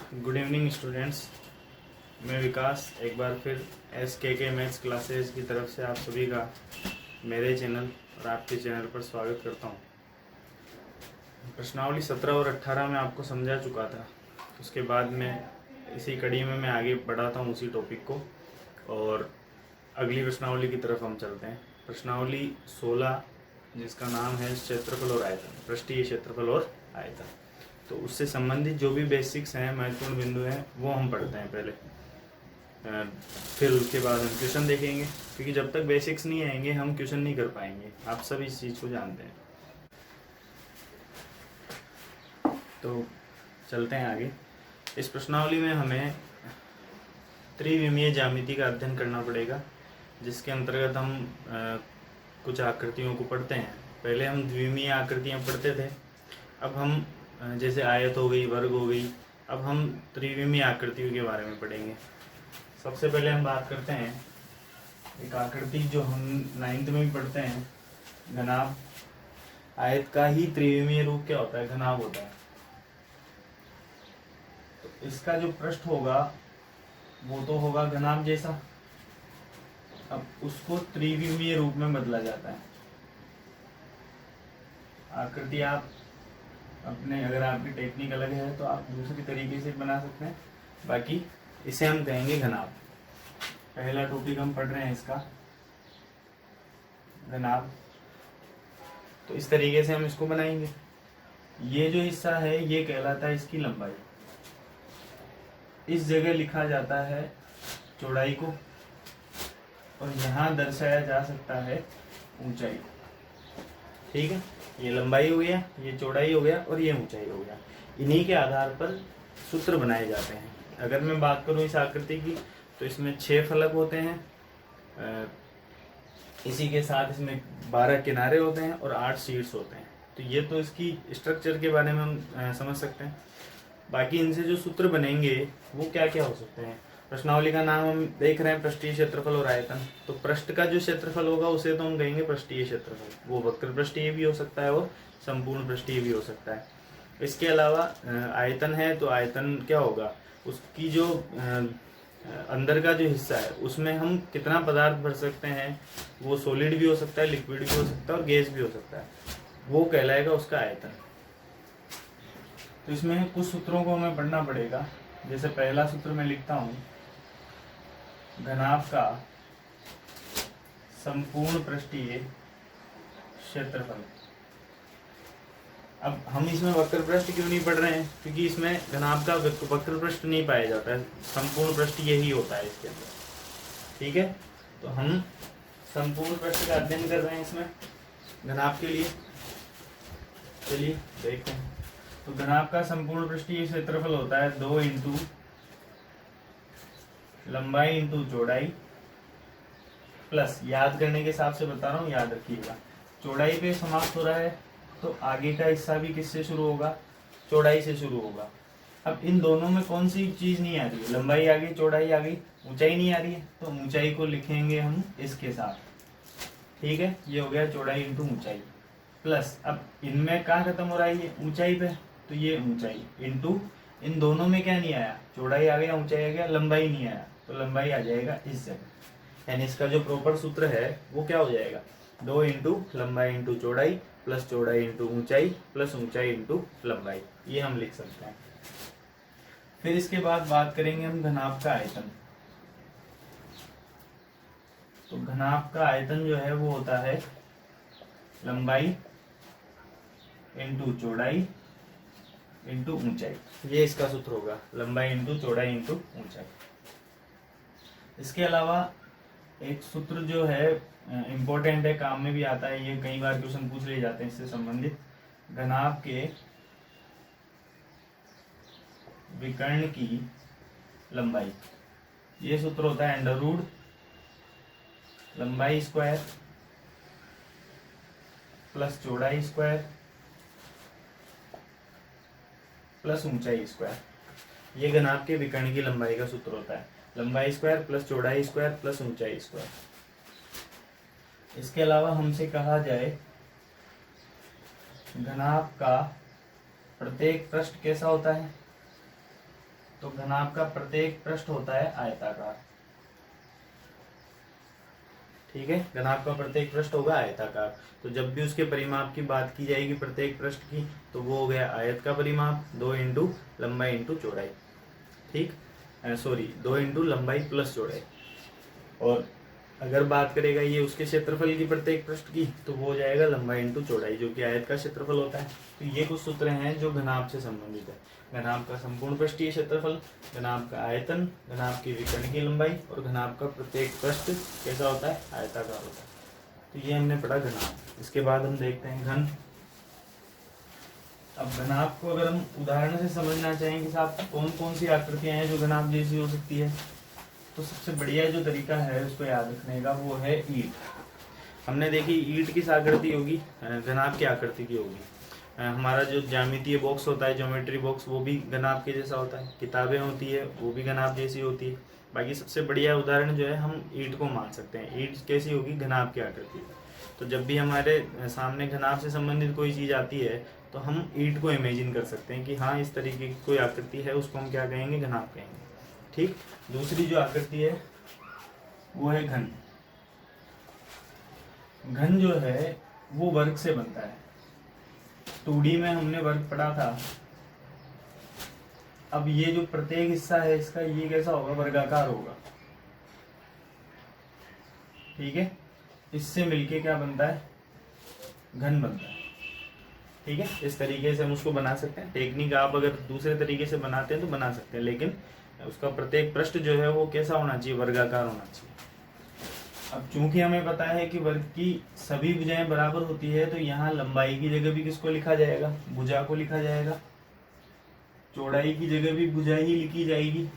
Good evening students. मैं विकास एक बार फिर SKK मैथ्स क्लासेस की तरफ से आप सभी का मेरे चैनल और आपके चैनल पर स्वागत करता हूं। प्रश्नावली 17 और 18 में आपको समझा चुका था। उसके बाद में इसी कड़ी में मैं आगे बढ़ाता हूं उसी टॉपिक को और अगली प्रश्नावली की तरफ हम चलते हैं। प्रश्नावली 16 जिसका नाम है क्षेत्रफल और आयतन, पृष्ठीय क्षेत्रफल और आयतन। तो उससे संबंधित जो भी बेसिक्स हैं, महत्वपूर्ण बिंदु हैं, वो हम पढ़ते हैं पहले। फिर उसके बाद हम क्वेश्चन देखेंगे, क्योंकि जब तक बेसिक्स नहीं आएंगे हम क्वेश्चन नहीं कर पाएंगे। आप सब इस चीज़ को जानते हैं। तो चलते हैं आगे। इस प्रश्नावली में हमें त्रिविमीय ज्यामिति का अध्ययन करना पड़ेगा, जिसके अंतर्गत हम कुछ आकृतियों को पढ़ते हैं। पहले हम द्विमीय आकृतियाँ पढ़ते थे, अब हम जैसे आयत हो गई, वर्ग हो गई, अब हम त्रिविमीय आकृतियों के बारे में पढ़ेंगे। सबसे पहले हम बात करते हैं एक आकृति जो हम 9th में भी पढ़ते हैं, घनाभ। आयत का ही त्रिविमीय रूप क्या होता है? घनाभ होता है। तो इसका जो पृष्ठ होगा वो तो होगा घनाभ जैसा। अब उसको त्रिविमीय रूप में बदला जाता है। आकृति आप अपने, अगर आपकी टेक्निक अलग है तो आप दूसरी तरीके से बना सकते हैं, बाकी इसे हम कहेंगे घनाभ। पहला टॉपिक हम पढ़ रहे हैं इसका, घनाभ। तो इस तरीके से हम इसको बनाएंगे। ये जो हिस्सा है ये कहलाता है इसकी लंबाई। इस जगह लिखा जाता है चौड़ाई को, और यहाँ दर्शाया जा सकता है ऊंचाई को। ठीक है, ये लंबाई हो गया, ये चौड़ाई हो गया और ये ऊंचाई हो गया। इन्हीं के आधार पर सूत्र बनाए जाते हैं। अगर मैं बात करूं इस आकृति की, तो इसमें 6 फलक होते हैं, इसी के साथ इसमें 12 किनारे होते हैं और 8 शीर्ष होते हैं। तो ये तो इसकी स्ट्रक्चर के बारे में हम समझ सकते हैं। बाकी इनसे जो सूत्र बनेंगे वो क्या क्या हो सकते हैं। प्रश्नावली का नाम हम देख रहे हैं, पृष्ठीय क्षेत्रफल और आयतन। तो पृष्ठ का जो क्षेत्रफल होगा उसे तो हम कहेंगे पृष्ठीय क्षेत्रफल। वो वक्र पृष्ठीय भी हो सकता है और संपूर्ण पृष्ठीय भी हो सकता है। इसके अलावा आयतन है, तो आयतन क्या होगा? उसकी जो अंदर का जो हिस्सा है उसमें हम कितना पदार्थ भर सकते हैं। वो सॉलिड भी हो सकता है, लिक्विड भी हो सकता है और गैस भी हो सकता है। वो कहलाएगा उसका आयतन। तो इसमें कुछ सूत्रों को हमें पढ़ना पड़ेगा। जैसे पहला सूत्र मैं लिखता हूं, घनाभ का संपूर्ण पृष्ठीय क्षेत्रफल। अब हम इसमें वक्र पृष्ठ क्यों नहीं पढ़ रहे हैं? क्योंकि इसमें घनाभ का वक्र पृष्ठ नहीं पाया जाता है, संपूर्ण पृष्ठ यही होता है इसके अंदर। ठीक है, तो हम संपूर्ण पृष्ठ का अध्ययन कर रहे हैं इसमें घनाभ के लिए। चलिए देखते हैं। तो घनाभ का संपूर्ण पृष्ठीय क्षेत्रफल होता है 2 इंटू लंबाई इंटू चौड़ाई प्लस, याद करने के हिसाब से बता रहा हूँ, याद रखिएगा। चौड़ाई पे समाप्त हो रहा है तो आगे का हिस्सा भी किससे शुरू होगा? चौड़ाई से शुरू होगा। अब इन दोनों में कौन सी चीज नहीं आ रही है? लंबाई आ गई, चौड़ाई आ गई, ऊंचाई नहीं आ रही है। तो ऊंचाई को लिखेंगे हम इसके साथ। ठीक है, ये हो गया चौड़ाई इंटू ऊंचाई प्लस, अब इनमें कहाँ खत्म हो रहा है? ये ऊंचाई पे, तो ये ऊंचाई इंटू, इन दोनों में क्या नहीं आया? चौड़ाई आ गया, ऊंचाई आ गया, लंबाई नहीं आया, तो लंबाई आ जाएगा इस जगह। यानी इसका जो प्रॉपर सूत्र है वो क्या हो जाएगा? 2 इंटू लंबाई इंटू चौड़ाई प्लस चौड़ाई इंटू ऊंचाई प्लस ऊंचाई इंटू लंबाई। ये हम लिख सकते हैं। फिर इसके बाद बात करेंगे हम घनाभ का आयतन। तो घनाभ का आयतन जो है वो होता है लंबाई इंटू चौड़ाई इंटू ऊंचाई। ये इसका सूत्र होगा, लंबाई इंटू चौड़ाई इंटू ऊंचाई। इसके अलावा एक सूत्र जो है इम्पोर्टेंट है, काम में भी आता है, ये कई बार क्वेश्चन पूछ लिए जाते हैं इससे संबंधित। घनाभ के विकर्ण की लंबाई, ये सूत्र होता है अंडर रूट लंबाई स्क्वायर प्लस चौड़ाई स्क्वायर प्लस ऊंचाई स्क्वायर। ये घनाभ के विकर्ण की लंबाई का सूत्र होता है, लंबाई स्क्वायर प्लस चौड़ाई स्क्वायर प्लस ऊंचाई स्क्वायर। इसके अलावा हमसे कहा जाए घनाभ का प्रत्येक पृष्ठ कैसा होता है, तो घनाभ का प्रत्येक पृष्ठ होता है आयताकार। ठीक है, घनाभ का प्रत्येक पृष्ठ होगा आयताकार। तो जब भी उसके परिमाप की बात की जाएगी प्रत्येक पृष्ठ की, तो वो हो गया आयत का परिमाप 2 इंटू लंबाई इंटू चौड़ाई। ठीक, सॉरी 2 इंटू लंबाई प्लस चौड़ाई। और अगर बात करेगा ये उसके क्षेत्रफल की प्रत्येक पृष्ठ की, तो वो हो जाएगा लंबाई इंटू चौड़ाई, जो कि आयत का क्षेत्रफल होता है। तो ये कुछ सूत्र हैं जो घनाभ से संबंधित है। घनाभ का संपूर्ण पृष्ठीय क्षेत्रफल, घनाभ का आयतन, घनाभ की विकर्ण की लंबाई और घनाभ का प्रत्येक पृष्ठ कैसा होता है, आयताकार होता है। तो ये हमने पढ़ा घनाभ। इसके बाद हम देखते हैं घन। अब घनाभ को अगर हम उदाहरण से समझना चाहें कि साहब कौन कौन सी आकृतियां हैं जो घनाभ जैसी हो सकती है, तो सबसे बढ़िया जो तरीका है उसको याद रखने का वो है ईंट। हमने देखी ईंट किस आकृति होगी, घनाभ की आकृति की होगी। हमारा जो ज्यामितीय बॉक्स होता है, ज्योमेट्री बॉक्स, वो भी घनाभ के जैसा होता है। किताबें होती है वो भी घनाभ जैसी होती है। बाकी सबसे बढ़िया उदाहरण जो है हम ईंट को मान सकते हैं। ईंट कैसी होगी, घनाभ की आकृति। तो जब भी हमारे सामने घनाभ से संबंधित कोई चीज आती है तो हम ईंट को इमेजिन कर सकते हैं कि हाँ इस तरीके की कोई आकृति है, उसको हम क्या कहेंगे, घनाभ कहेंगे। ठीक, दूसरी जो आकृति है वो है घन। घन जो है वो वर्ग से बनता है। 2D में हमने वर्ग पढ़ा था। अब ये जो प्रत्येक हिस्सा है इसका, ये कैसा होगा, वर्गाकार होगा। ठीक है, इससे मिलके क्या बनता है, घन बनता है। ठीक है, इस तरीके से हम उसको बना सकते हैं। टेक्निक आप अगर दूसरे तरीके से बनाते हैं तो बना सकते हैं, लेकिन उसका प्रत्येक पृष्ठ जो है वो कैसा होना चाहिए, वर्गाकार होना चाहिए। अब चूंकि हमें पता है कि वर्ग की सभी भुजाएं बराबर होती है, तो यहाँ लंबाई की जगह भी किसको लिखा जाएगा, भुजा को लिखा जाएगा। चौड़ाई की जगह भी भुजा ही लिखी जाएगी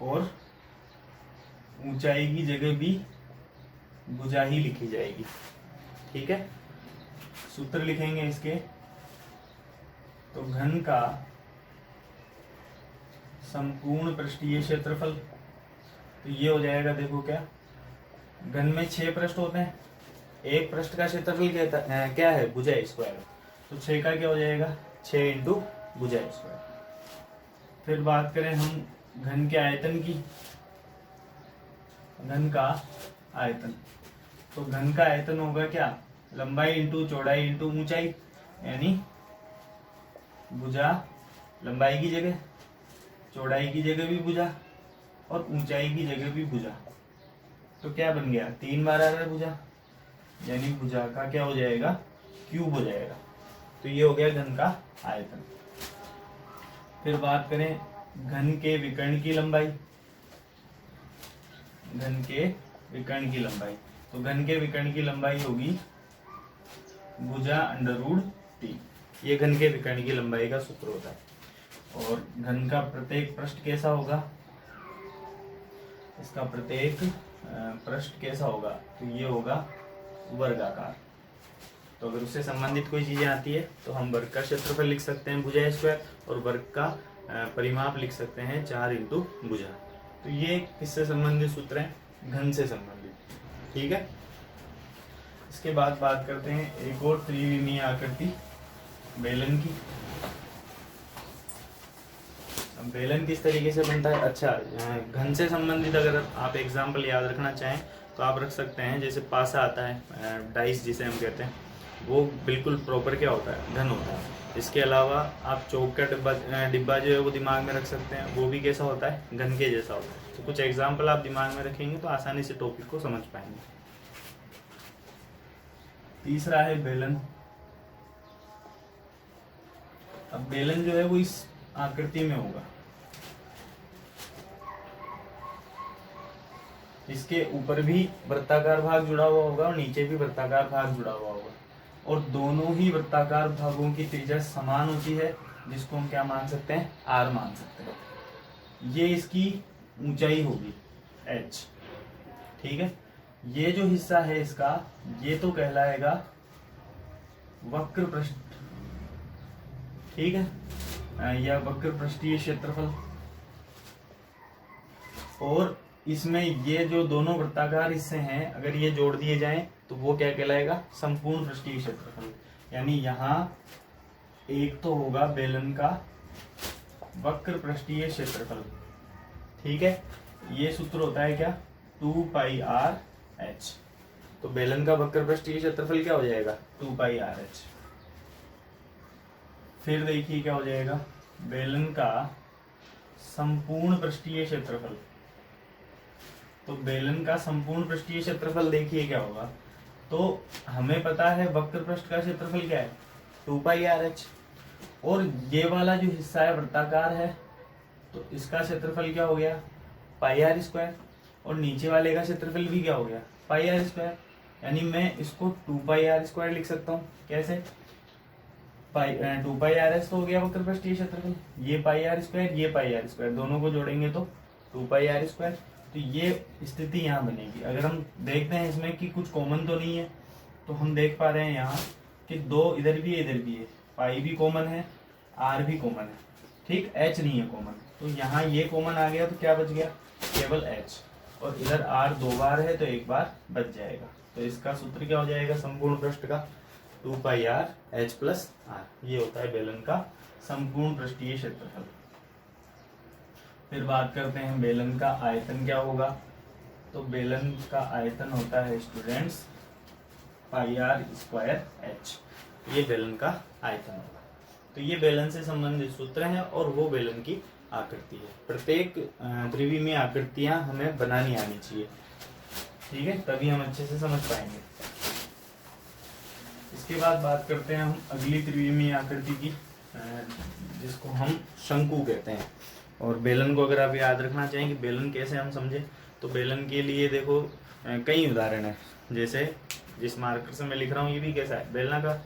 और ऊंचाई की जगह भी भुजा ही लिखी जाएगी। ठीक है, सूत्र लिखेंगे इसके। तो घन का संपूर्ण पृष्ठीय क्षेत्रफल, तो ये हो जाएगा, देखो क्या, घन में 6 पृष्ठ होते हैं। एक पृष्ठ का क्षेत्रफल क्या है, भुजा स्क्वायर। तो 6 का क्या हो जाएगा, 6 इंटू भुजा स्क्वायर। फिर बात करें हम घन के आयतन की, घन का आयतन, तो घन का आयतन होगा क्या, लंबाई इंटू चौड़ाई इंटू ऊंचाई, यानी भुजा लंबाई की जगह, चौड़ाई की जगह भी भुजा और ऊंचाई की जगह भी भुजा। तो क्या बन गया, 3 बार आ रहा है भुजा, यानी भुजा का क्या हो जाएगा, क्यूब हो जाएगा। तो ये हो गया घन का आयतन। फिर बात करें घन के विकर्ण की लंबाई, घन के विकर्ण की लंबाई, तो घन के विकर्ण की लंबाई होगी भुजा √3। ये घन के विकर्ण की लंबाई का सूत्र होता है। और घन का प्रत्येक पृष्ठ कैसा होगा, इसका प्रत्येक पृष्ठ कैसा होगा, तो ये होगा वर्गाकार। तो अगर उससे संबंधित कोई चीजें आती है तो हम वर्ग का क्षेत्रफल लिख सकते हैं भुजा स्क्वायर, और वर्ग का परिमाप लिख सकते हैं 4 इंटू भुजा। तो ये किससे संबंधित सूत्र हैं, घन से संबंधित। ठीक है, इसके बाद बात करते हैं एक और त्रिविमीय आकृति, बेलन की। बेलन किस तरीके से बनता है, अच्छा घन से संबंधित अगर आप एग्जाम्पल याद रखना चाहें तो आप रख सकते हैं। जैसे पासा आता है, डाइस जिसे हम कहते हैं, वो बिल्कुल प्रॉपर क्या होता है, घन होता है। इसके अलावा आप चौक का डिब्बा जो है वो दिमाग में रख सकते हैं, वो भी कैसा होता है, घन के जैसा होता है। तो कुछ एग्जाम्पल आप दिमाग में रखेंगे तो आसानी से टॉपिक को समझ पाएंगे। तीसरा है बेलन। अब बेलन जो है वो इस आकृति में होगा, इसके ऊपर भी वृत्ताकार भाग जुड़ा हुआ होगा और नीचे भी वृत्ताकार भाग जुड़ा हुआ होगा, और दोनों ही वृत्ताकार भागों की त्रिज्या समान होती है, जिसको हम क्या मान सकते हैं, r मान सकते हैं। ये इसकी ऊंचाई होगी h। ठीक है, ये जो हिस्सा है इसका, ये तो कहलाएगा वक्र पृष्ठ। ठीक है, या वक्र पृष्ठीय क्षेत्रफल। और इसमें ये जो दोनों वृत्ताकार हिस्से हैं, अगर ये जोड़ दिए जाएं तो वो क्या कहलाएगा, संपूर्ण पृष्ठीय क्षेत्रफल। यानी यहाँ एक तो होगा बेलन का वक्र पृष्ठीय क्षेत्रफल, ठीक है। ये सूत्र होता है क्या, 2πr/h। तो बेलन का वक्र पृष्ठीय क्षेत्रफल क्या हो जाएगा, 2πr/h। फिर देखिए क्या हो जाएगा, बेलन का संपूर्ण पृष्ठीय क्षेत्रफल। तो बेलन का संपूर्ण पृष्ठीय क्षेत्रफल देखिए क्या होगा, तो हमें पता है वक्र पृष्ठ का क्षेत्रफल क्या है, 2πr/h। और ये वाला जो हिस्सा है वृत्ताकार है, तो इसका क्षेत्रफल क्या हो गया, πr²। और नीचे वाले का क्षेत्रफल भी क्या हो गया, πr²। यानी मैं इसको 2πr² लिख सकता हूँ। कैसे, 2πrs तो हो गया वक्र पृष्ठीय क्षेत्रफल, ये πr², ये πr², दोनों को जोड़ेंगे तो 2πr²। तो ये स्थिति यहाँ बनेगी। अगर हम देखते हैं इसमें कि कुछ कॉमन तो नहीं है, तो हम देख पा रहे हैं यहाँ कि 2 इधर भी है, इधर भी है, पाई भी कॉमन है, आर भी कॉमन है, ठीक, एच नहीं है कॉमन। तो यहाँ ये कॉमन आ गया, तो क्या बच गया, केवल एच। और इधर आर 2 बार है तो 1 बार बच जाएगा। तो इसका सूत्र क्या हो जाएगा संपूर्ण पृष्ठ का, 2πr/h + r। ये होता है बेलन का संपूर्ण पृष्ठीय क्षेत्रफल। फिर बात करते हैं बेलन का आयतन क्या होगा। तो बेलन का आयतन होता है स्टूडेंट्स πr²h। ये बेलन का आयतन होगा। तो ये बेलन से संबंधित सूत्र हैं और वो बेलन की आकृति है। प्रत्येक त्रिविमीय आकृतियां हमें बनानी आनी चाहिए, ठीक है, तभी हम अच्छे से समझ पाएंगे। इसके बाद बात करते हैं हम अगली त्रिविमीय आकृति की, जिसको हम शंकु कहते हैं। और बेलन को अगर आप याद रखना चाहें कि बेलन कैसे हम समझे, तो बेलन के लिए देखो कई उदाहरण है। जैसे जिस मार्कर से मैं लिख रहा हूँ ये भी कैसा है, बेलनाकार।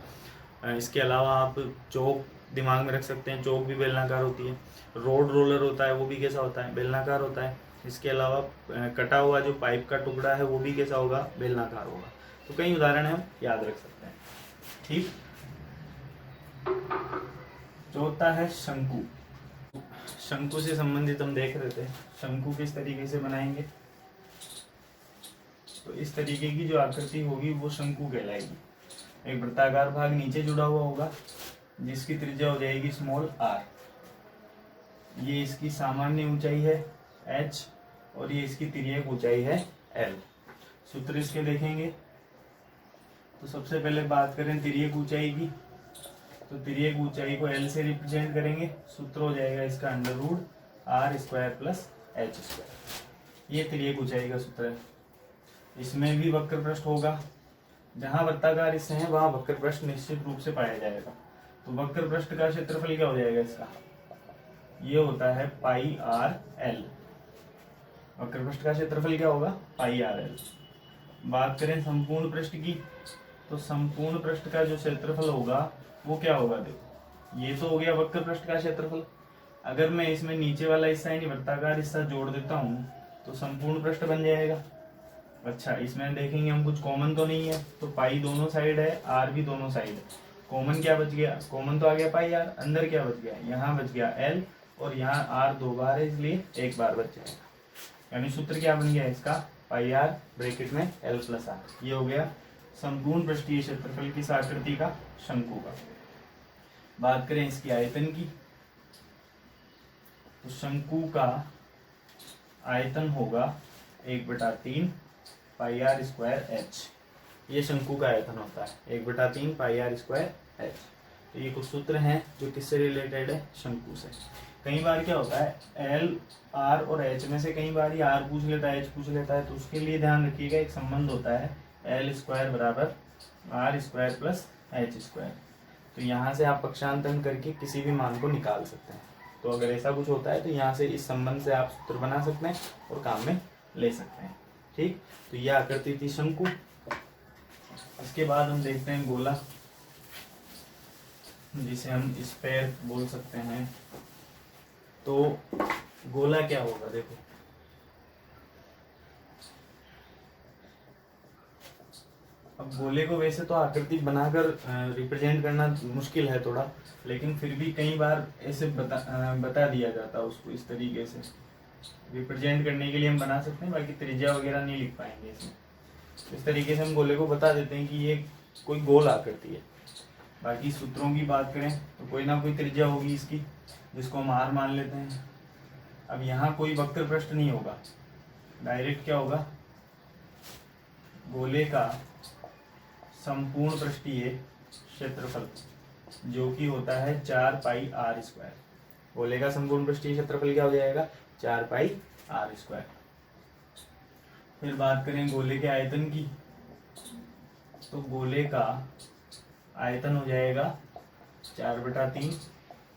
इसके अलावा आप चौक दिमाग में रख सकते हैं, चौक भी बेलनाकार होती है। रोड रोलर होता है, वो भी कैसा होता है, बेलनाकार होता है। इसके अलावा कटा हुआ जो पाइप का टुकड़ा है वो भी कैसा होगा, बेलनाकार होगा। तो कई उदाहरण हम याद रख सकते हैं, ठीक। चौथा है शंकु। शंकु से संबंधित हम देख रहे थे, शंकु किस तरीके से बनाएंगे। तो इस तरीके की जो आकृति होगी वो शंकु कहलाएगी। एक वृत्ताकार भाग नीचे जुड़ा हुआ होगा जिसकी त्रिज्या हो जाएगी स्मॉल r। ये इसकी सामान्य ऊंचाई है h और ये इसकी तिर्यक ऊंचाई है l। सूत्र इसके देखेंगे तो सबसे पहले बात करें तिर्यक ऊंचाई की, तो तिर्यक ऊंचाई को l से रिप्रेजेंट करेंगे। सूत्र हो जाएगा इसका √r² + h²। ये तिर्यक ऊंचाई का सूत्र है। इसमें भी वक्र पृष्ठ होगा, जहां वृत्ताकार हिस्से हैं वहां वक्र पृष्ठ निश्चित रूप से पाया जाएगा। तो वक्र पृष्ठ का क्षेत्रफल क्या हो जाएगा इसका, ये होता है πrl। वक्र पृष्ठ का क्षेत्रफल क्या होगा, πrl। बात करें संपूर्ण पृष्ठ की, तो संपूर्ण पृष्ठ का जो क्षेत्रफल होगा वो क्या होगा, देखो ये तो हो गया वक्र पृष्ठ का क्षेत्रफल। अगर मैं इसमें नीचे वाला हिस्सा यानी वृत्ताकार हिस्सा जोड़ देता हूँ तो संपूर्ण पृष्ठ बन जाएगा। अच्छा, इसमें देखेंगे हम कुछ कॉमन तो नहीं है, तो पाई दोनों साइड है, आर भी दोनों साइड है। कॉमन क्या बच गया, कॉमन तो आ गया पाई आर, अंदर क्या बच गया, यहाँ बच गया एल और यहाँ आर 2 बार है इसलिए 1 बार बच जाएगा। यानी सूत्र क्या बन गया इसका, πr ब्रैकेट में l + r। ये हो गया संपूर्ण पृष्ठीय क्षेत्रफल की आकृति का शंकु का। बात करें इसकी आयतन की, तो शंकु का आयतन होगा 1/3 πr²h। ये शंकु का आयतन होता है 1/3 πr²h। तो ये कुछ सूत्र हैं जो किससे रिलेटेड है, शंकु से। कई बार क्या होता है एल, आर और एच में से कई बार आर पूछ लेता है, एच पूछ लेता है, तो उसके लिए ध्यान रखिएगा एक संबंध होता है l² = r² + h²। तो यहाँ से आप पक्षांतरण करके किसी भी मान को निकाल सकते हैं। तो अगर ऐसा कुछ होता है तो यहाँ से इस संबंध से आप सूत्र बना सकते हैं और काम में ले सकते हैं, ठीक। तो यह आकृति थी शंकु। इसके बाद हम देखते हैं गोला, जिसे हम स्फेयर बोल सकते हैं। तो गोला क्या होगा, देखो अब गोले को वैसे तो आकृति बनाकर रिप्रेजेंट करना मुश्किल है थोड़ा, लेकिन फिर भी कई बार ऐसे बता दिया जाता है उसको इस तरीके से रिप्रेजेंट करने के लिए हम बना सकते हैं। बाकी त्रिज्या वगैरह नहीं लिख पाएंगे इसमें। इस तरीके से हम गोले को बता देते हैं कि ये कोई गोल आकृति है। बाकी सूत्रों की बात करें तो कोई ना कोई त्रिज्या होगी इसकी, जिसको हम r मान लेते हैं। अब यहाँ कोई वक्र पृष्ठ नहीं होगा, डायरेक्ट क्या होगा, गोले का संपूर्ण पृष्ठीय क्षेत्रफल जो कि होता है 4πr²। गोले का संपूर्ण पृष्ठीय क्षेत्रफल क्या हो जाएगा, 4πr²। फिर बात करें गोले के आयतन की, तो गोले का आयतन हो जाएगा 4/3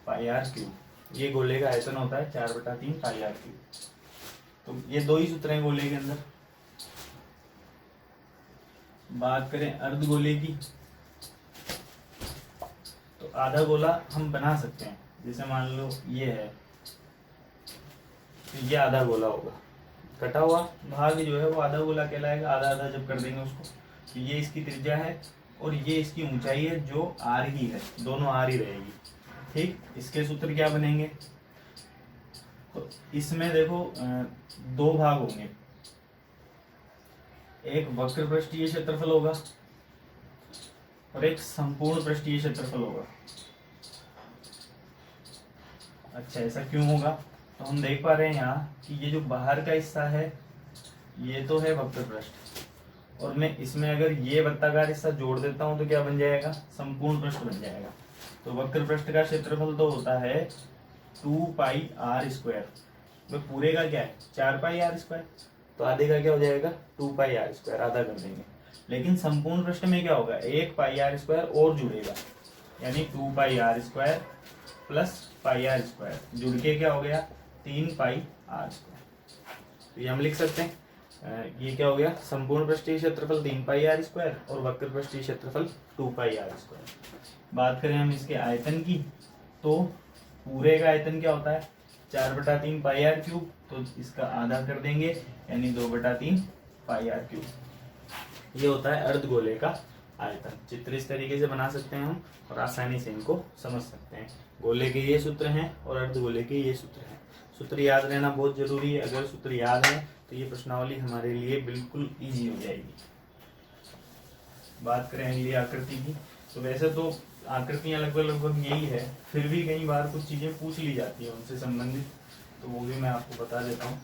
πr³। ये गोले का आयतन होता है 4/3 πr³। तो ये दो ही सूत्र हैं गोले के अंदर। बात करें अर्धगोले की, तो आधा गोला हम बना सकते हैं। जैसे मान लो ये है, तो ये आधा गोला होगा, कटा हुआ भाग जो है वो आधा गोला कहलाएगा। आधा आधा जब कर देंगे उसको, तो ये इसकी त्रिज्या है और ये इसकी ऊंचाई है जो r ही है, दोनों r ही रहेगी। ठीक, इसके सूत्र क्या बनेंगे, तो इसमें देखो दो भाग होंगे, एक वक्र पृष्ठीय क्षेत्रफल होगा और एक संपूर्ण पृष्ठीय क्षेत्रफल होगा। अच्छा, ऐसा क्यों होगा, तो हम देख पा रहे हैं यहाँ कि ये जो बाहर का हिस्सा है ये तो है वक्र पृष्ठ, और मैं इसमें अगर ये वृत्ताकार हिस्सा जोड़ देता हूँ तो क्या बन जाएगा, संपूर्ण पृष्ठ बन जाएगा। तो वक्र पृष्ठ का क्षेत्रफल तो होता है 2πr²। तो पूरे का क्या है 4πr², तो आधे का क्या हो जाएगा 2πr², आधा कर देंगे। लेकिन संपूर्ण पृष्ठ में क्या होगा, 1πr² और जुड़ेगा, यानी 2πr² प्लस πr², जुड़ के क्या हो गया 3πr²। तो ये हम लिख सकते हैं, ये क्या हो गया, संपूर्ण पृष्ठीय क्षेत्रफल 3πr² और वक्र पृष्ठीय क्षेत्रफल 2πr²। बात करें हम इसके आयतन की, तो पूरे का आयतन क्या होता है 4/3 πr³, तो इसका आधा कर देंगे यानी 2/3 πr³। ये होता है अर्धगोले का आयतन। चित्र इस तरीके से बना सकते हैं हम और आसानी से इनको समझ सकते हैं। गोले के ये सूत्र हैं और अर्धगोले के ये सूत्र हैं। सूत्र याद रहना बहुत जरूरी है। अगर सूत्र याद है तो ये प्रश्नावली हमारे लिए बिल्कुल इजी हो जाएगी। बात करें अगली आकृति की, तो वैसे तो आकृतियां लगभग यही है, फिर भी कई बार कुछ चीजें पूछ ली जाती है उनसे संबंधित, तो वो भी मैं आपको बता देता हूँ।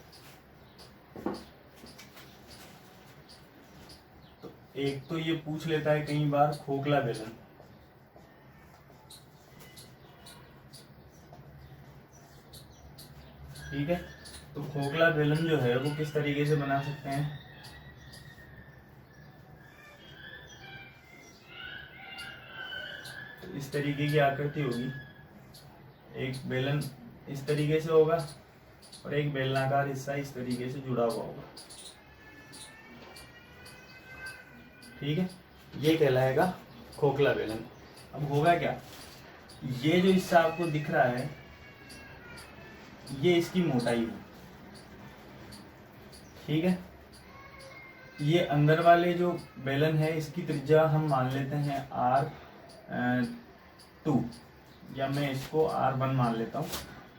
तो एक तो ये पूछ लेता है कई बार खोखला बेलन। ठीक है, तो खोखला बेलन जो है वो किस तरीके से बना सकते हैं, तो इस तरीके की आकृति होगी। एक बेलन इस तरीके से होगा और एक बेलनाकार हिस्सा इस तरीके से जुड़ा हुआ होगा। ठीक है, ये कहलाएगा खोखला बेलन। अब होगा क्या, ये जो हिस्सा आपको दिख रहा है ये इसकी मोटाई है। ठीक है, ये अंदर वाले जो बेलन है इसकी त्रिज्या हम मान लेते हैं R2, या मैं इसको R1 मान लेता हूँ।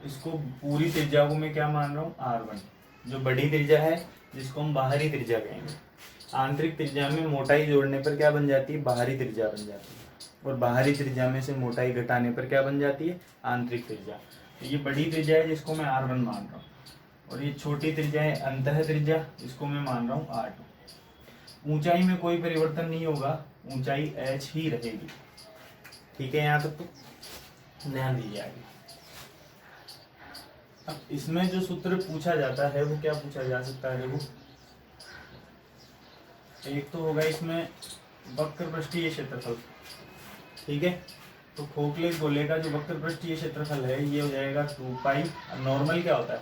इसको पूरी त्रिज्या को मैं क्या मान रहा हूँ R1, जो बड़ी त्रिज्या है जिसको हम बाहरी त्रिज्या कहेंगे। आंतरिक त्रिज्या में मोटाई जोड़ने पर क्या बन जाती है, बाहरी त्रिज्या बन जाती है, और बाहरी त्रिज्या में से मोटाई घटाने पर क्या बन जाती है, आंतरिक त्रिज्या। तो ये बड़ी त्रिज्या है जिसको मैं R1 मान रहा हूँ, और ये छोटी त्रिज्या है अंतः त्रिज्या, जिसको मैं मान रहा हूँ R2। ऊंचाई में कोई परिवर्तन नहीं होगा, ऊंचाई h ही रहेगी। ठीक है, यहाँ तक तो ध्यान दीजिए आगे। अब इसमें जो सूत्र पूछा जाता है वो क्या पूछा जा सकता है, देखो एक तो होगा इसमें वक्र पृष्ठीय क्षेत्रफल। ठीक है, तो खोखले गोले का जो वक्र पृष्ठीय क्षेत्रफल है ये हो जाएगा 2π, नॉर्मल क्या होता है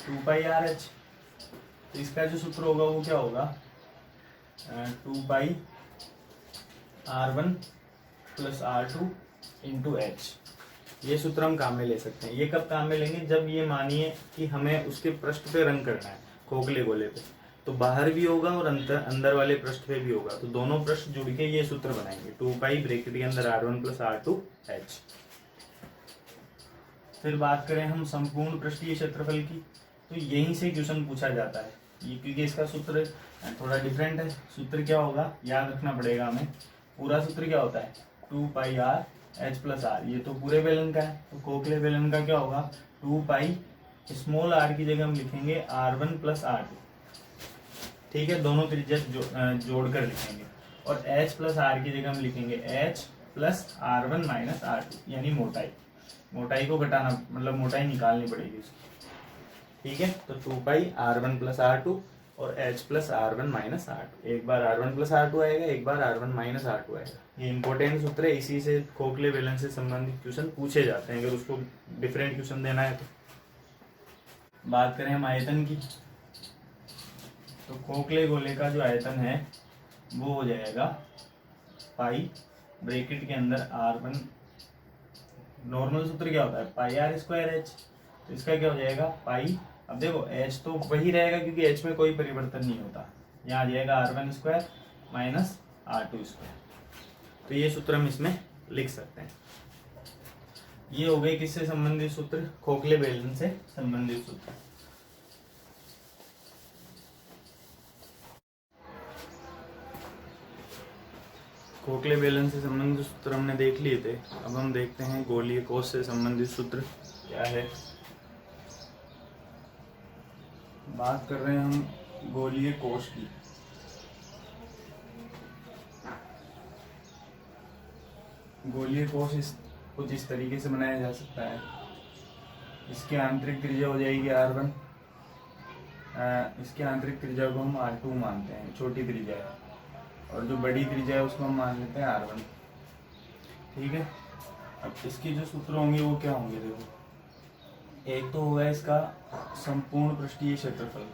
2πr(h). तो इसका जो सूत्र होगा वो क्या होगा 2πr1 + R2 × h। ये सूत्र हम काम में ले सकते हैं। ये कब काम में लेंगे, जब ये मानिए कि हमें उसके पृष्ठ पे रंग करना है खोखले गोले पे, तो बाहर भी होगा और अंदर वाले पृष्ठ पे भी होगा, तो दोनों पृष्ठ जुड़ के ये सूत्र बनाएंगे 2π ब्रैकेट के अंदर R1 + R2h। फिर बात करें हम संपूर्ण पृष्ठीय क्षेत्रफल की, तो यहीं से क्वेश्चन पूछा जाता है ये, क्योंकि इसका सूत्र थोड़ा डिफरेंट है। सूत्र क्या होगा याद रखना पड़ेगा हमें। पूरा सूत्र क्या होता है 2πr एच प्लस आर, ये तो पूरे बेलन का है, तो खोखले बेलन का क्या होगा 2 पाई स्मॉल आर की जगह हम लिखेंगे R1 प्लस R2, ठीक है, दोनों त्रिज्या जोड़ कर लिखेंगे। और H प्लस आर की जगह हम लिखेंगे H plus R1 minus R2, यानी मोटाई को घटाना, मतलब मोटाई निकालनी पड़ेगी उसकी, ठीक है। तो 2 पाई R1 प्लस R2 और H plus R1 minus R2, एक बार R1 प्लस R2 आएगा, एक बार R1 माइनस R2 आएगा। ये इंपॉर्टेंट सूत्र है, इसी से खोखले बेलन से संबंधित क्वेश्चन पूछे जाते हैं अगर उसको डिफरेंट क्वेश्चन देना है तो। बात करें हम आयतन की, तो खोखले गोले का जो आयतन है वो हो जाएगा पाई ब्रैकेट के अंदर R1, नॉर्मल सूत्र क्या होता है पाई R स्क्वायर H, तो इसका क्या हो जाएगा पाई, अब देखो H तो वही रहेगा क्योंकि H में कोई परिवर्तन नहीं होता, यहाँ आ जाएगा R1 square minus R2 square, तो ये सूत्र हम इसमें लिख सकते हैं। ये हो गए किससे संबंधित सूत्र, खोखले बेलन से संबंधित सूत्र। खोखले बेलन से संबंधित सूत्र हमने देख लिए थे, अब हम देखते हैं गोलीय कोश से संबंधित सूत्र क्या है। बात कर रहे हैं हम गोलीय कोश की। गोलीय कोश कुछ इस तरीके से बनाया जा सकता है, इसकी आंतरिक त्रिज्या हो जाएगी R1, इसकी आंतरिक त्रिज्या को हम R2 मानते हैं, छोटी त्रिज्या है, और जो बड़ी त्रिज्या है उसको हम मान लेते हैं R1, ठीक है। अब इसके जो सूत्र होंगे वो क्या होंगे, देखो एक तो होगा इसका संपूर्ण पृष्ठीय क्षेत्रफल,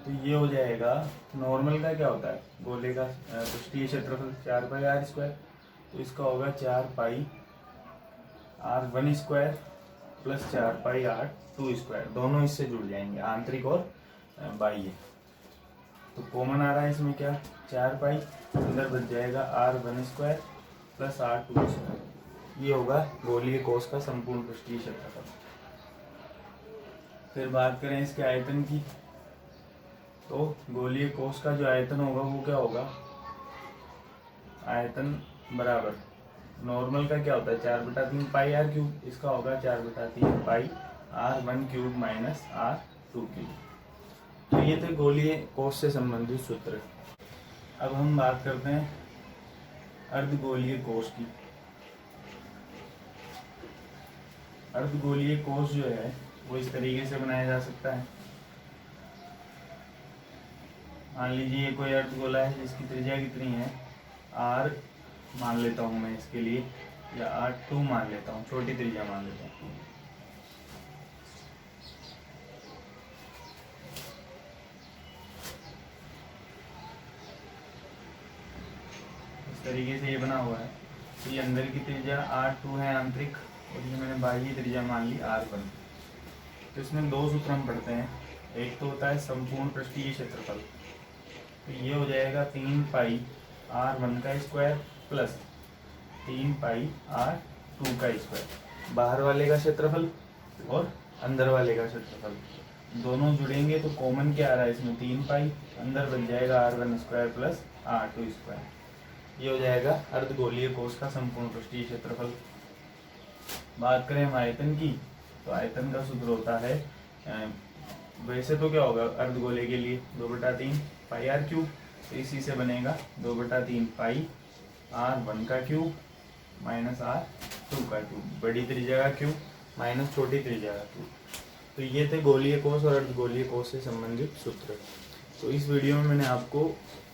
तो ये हो जाएगा, नॉर्मल का क्या होता है गोले का पृष्ठीय क्षेत्रफल 4 पाई R स्क्वायर, तो इसका होगा 4 पाई R1 स्क्वायर प्लस 4 पाई R2 स्क्वायर, दोनों इससे जुड़ जाएंगे आंतरिक और बाह्य, तो कॉमन आ रहा है इसमें क्या 4 पाई, अंदर बच जाएगा R1 square plus R2 square, ये होगा गोलीय कोश का संपूर्ण पृष्ठीय क्षेत्रफल। फिर बात करें इसके आयतन की, तो गोलीय कोश का जो आयतन होगा वो क्या होगा, आयतन बराबर नॉर्मल का क्या होता है 4/3 पाई R क्यूब, इसका होगा 4/3 पाई R1 cube minus R2 cube. तो ये थे गोलीय कोश से संबंधित सूत्र। अब हम बात करते हैं अर्धगोलीय कोश की। अर्धगोलीय कोश जो है वो इस तरीके से बनाया जा सकता है, मान लीजिए ये कोई अर्धगोला है जिसकी त्रिज्या कितनी है R मान लेता हूँ मैं इसके लिए, या R2 मान लेता हूँ, छोटी त्रिज्या मान लेता हूँ। इस तरीके से ये बना हुआ है, तो ये अंदर की त्रिज्या R2 है आंतरिक, और ये मैंने बाह्य त्रिज्या मान ली R1। तो इसमें दो सूत्र हम पढ़ते हैं, एक तो होता है संपूर्ण पृष्ठीय क्षेत्रफल, तो ये हो जाएगा 3 पाई R1 का स्क्वायर प्लस 3 पाई R2 का स्क्वायर, बाहर वाले का क्षेत्रफल और अंदर वाले का क्षेत्रफल दोनों जुड़ेंगे तो कॉमन क्या आ रहा है इसमें 3 पाई, अंदर बन जाएगा R1 square plus R2 square, ये हो जाएगा अर्धगोलीय कोश का संपूर्ण पृष्ठीय क्षेत्रफल। बात करें हम आयतन की, तो आयतन का सूत्र होता है वैसे तो क्या होगा अर्धगोले के लिए 2/3 पाई R क्यूब, तो इसी से बनेगा 2/3 पाई R1 का क्यूब माइनस R2 का क्यूब, बड़ी त्रिज्या का क्यूब माइनस छोटी त्रिज्या का क्यूब। तो ये थे गोलीय कोश और अर्धगोलीय कोश से संबंधित सूत्र। तो इस वीडियो में मैंने आपको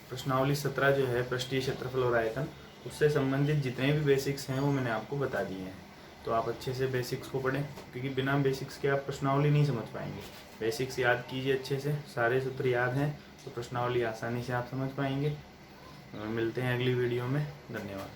प्रश्नावली 17 जो है पृष्ठीय क्षेत्रफल और आयतन, उससे संबंधित जितने भी बेसिक्स हैं वो मैंने आपको बता दिए हैं। तो आप अच्छे से बेसिक्स को पढ़ें, क्योंकि बिना बेसिक्स के आप प्रश्नावली नहीं समझ पाएंगे। बेसिक्स याद कीजिए अच्छे से, सारे सूत्र याद हैं तो प्रश्नावली आसानी से आप समझ पाएंगे। मिलते हैं अगली वीडियो में, धन्यवाद।